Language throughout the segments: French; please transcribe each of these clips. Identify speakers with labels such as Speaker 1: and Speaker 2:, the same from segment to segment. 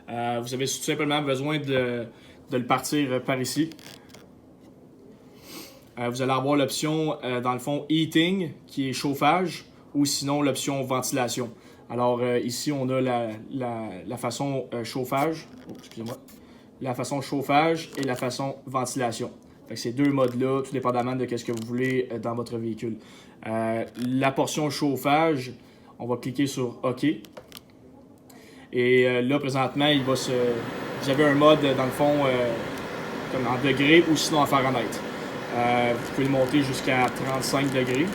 Speaker 1: Vous avez tout simplement besoin de le partir par ici. Vous allez avoir l'option, dans le fond, heating, qui est chauffage, ou sinon l'option ventilation. Alors ici, on a la façon chauffage, excusez-moi, la façon chauffage et la façon ventilation. Fait que ces deux modes-là, tout dépendamment de ce que vous voulez dans votre véhicule. La portion chauffage, on va cliquer sur OK. Et là, présentement, vous avez un mode, dans le fond, comme en degrés ou sinon en Fahrenheit. Vous pouvez le monter jusqu'à 35 degrés.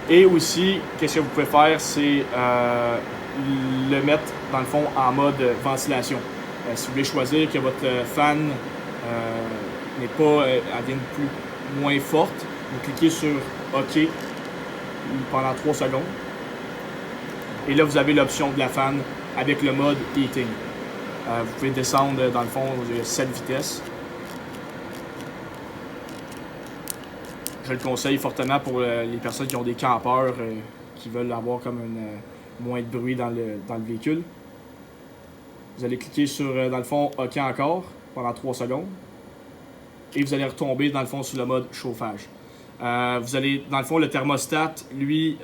Speaker 1: Et aussi, qu'est-ce que vous pouvez faire, c'est le mettre, dans le fond, en mode ventilation. Si vous voulez choisir que votre fan n'est pas, elle moins forte, vous cliquez sur OK pendant 3 secondes. Et là, vous avez l'option de la fan avec le mode heating. Vous pouvez descendre, dans le fond, 7 vitesses. Je le conseille fortement pour les personnes qui ont des campeurs qui veulent avoir comme moins de bruit dans le véhicule. Vous allez cliquer sur, dans le fond, OK encore pendant 3 secondes. Et vous allez retomber, dans le fond, sur le mode chauffage. Vous allez, dans le fond, le thermostat, lui,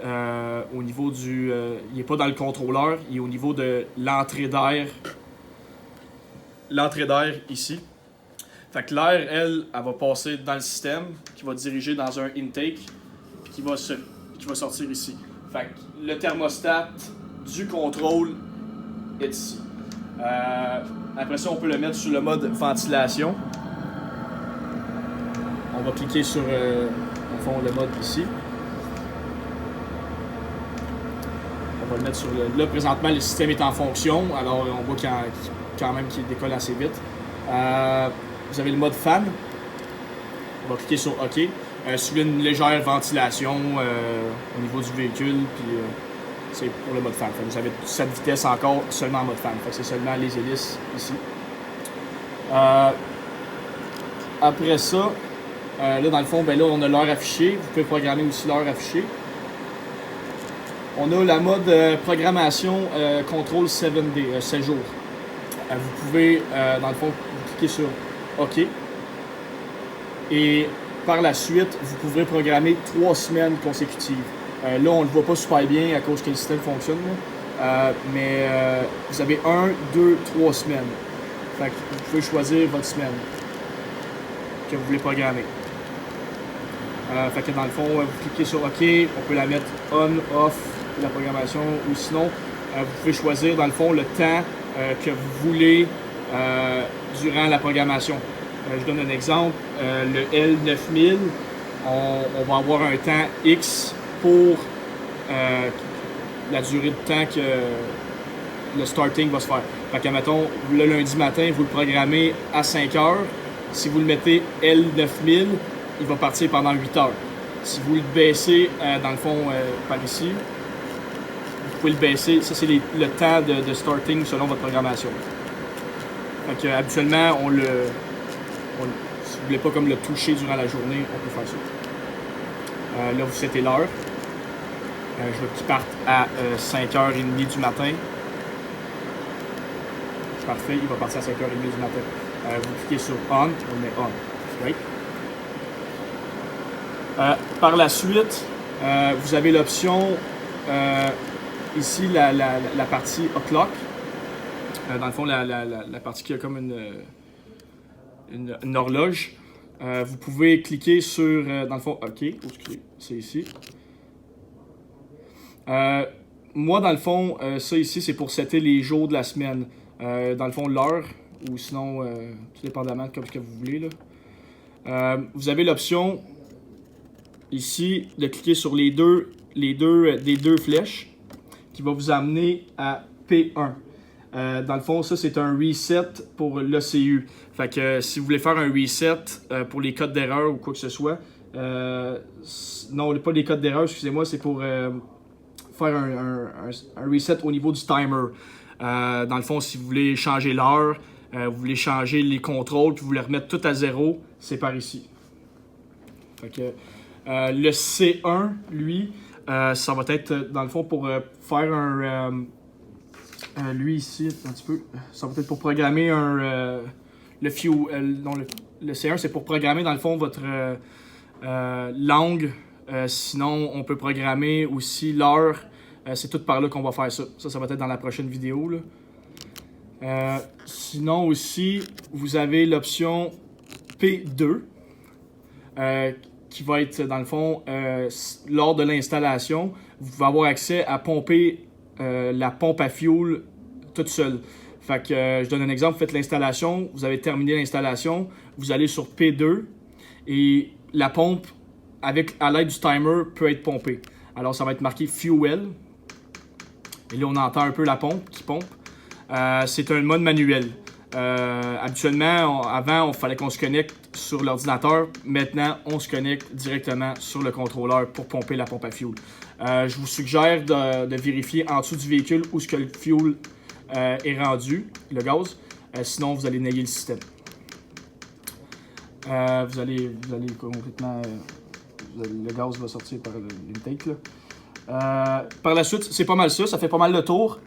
Speaker 1: au niveau du... il n'est pas dans le contrôleur, il est au niveau de l'entrée d'air. L'entrée d'air ici. Fait que l'air, elle va passer dans le système, qui va diriger dans un intake, puis qui va sortir ici. Fait que le thermostat du contrôle est ici. Après ça, on peut le mettre sur le mode ventilation. On va cliquer sur au fond, le mode ici. On va le mettre sur le... Là, présentement, le système est en fonction, alors on voit quand même qu'il décolle assez vite. Vous avez le mode fan. On va cliquer sur OK. Si vous voulez une légère ventilation au niveau du véhicule, puis c'est pour le mode fan. Fait que vous avez cette vitesse encore seulement en mode fan. Fait que c'est seulement les hélices ici. Après ça, là dans le fond, ben là on a l'heure affichée. Vous pouvez programmer aussi l'heure affichée. On a la mode programmation contrôle 7D, 7 jours. Vous pouvez, dans le fond, vous cliquez sur OK. Et par la suite, vous pourrez programmer 3 semaines consécutives. Là, on ne le voit pas super bien à cause que le système fonctionne. Mais vous avez 1, 2, 3 semaines. Fait que vous pouvez choisir votre semaine que vous voulez programmer. Fait que dans le fond, vous cliquez sur OK. On peut la mettre on, off, la programmation. Ou sinon, vous pouvez choisir dans le fond le temps que vous voulez durant la programmation. Je donne un exemple. Le L9000, on va avoir un temps X pour la durée de temps que le starting va se faire. Fait que, mettons, le lundi matin, vous le programmez à 5 heures. Si vous le mettez L9000, il va partir pendant 8 heures. Si vous le baissez, dans le fond, par ici, vous pouvez le baisser. Ça, c'est le temps de starting selon votre programmation. Fait que, habituellement, si vous ne voulez pas comme le toucher durant la journée, on peut faire ça. Là, vous setez l'heure. Je veux qu'il parte à 5h30 du matin. C'est parfait, il va partir à 5h30 du matin. Vous cliquez sur On, on met On. Right. Par la suite, vous avez l'option ici, la partie O'Clock. Dans le fond, la partie qui a comme une horloge. Vous pouvez cliquer sur, dans le fond, OK, c'est ici. Moi, dans le fond, ça ici, c'est pour setter les jours de la semaine. Dans le fond, l'heure, ou sinon, tout dépendamment de comme ce que vous voulez. Là. Vous avez l'option, ici, de cliquer sur les deux flèches, qui va vous amener à P1. Dans le fond, ça, c'est un reset pour l'OCU. Fait que si vous voulez faire un reset pour les codes d'erreur ou quoi que ce soit, non, pas les codes d'erreur, excusez-moi, c'est pour faire un reset au niveau du timer. Dans le fond, si vous voulez changer l'heure, vous voulez changer les contrôles, puis vous voulez remettre tout à zéro, c'est par ici. Fait que, le C1, lui, Ça va être, dans le fond, pour faire un... lui ici, un petit peu, ça va être pour programmer le fuel... non, le C1, c'est pour programmer, dans le fond, votre langue. Sinon, on peut programmer aussi l'heure. C'est tout par là qu'on va faire ça. Ça va être dans la prochaine vidéo, là. Sinon aussi, vous avez l'option P2 qui va être, dans le fond, lors de l'installation, vous pouvez avoir accès à pomper la pompe à fuel toute seule. Fait que je donne un exemple, vous faites l'installation, vous avez terminé l'installation, vous allez sur P2 et la pompe, à l'aide du timer, peut être pompée. Alors ça va être marqué Fuel. Et là, on entend un peu la pompe qui pompe. C'est un mode manuel. Habituellement, avant, il fallait qu'on se connecte sur l'ordinateur. Maintenant, on se connecte directement sur le contrôleur pour pomper la pompe à fuel. Je vous suggère de vérifier en dessous du véhicule où ce que le fuel est rendu, le gaz. Sinon, vous allez nailler le système. Vous allez complètement... le gaz va sortir par l'intake. Par la suite, c'est pas mal ça. Ça fait pas mal le tour.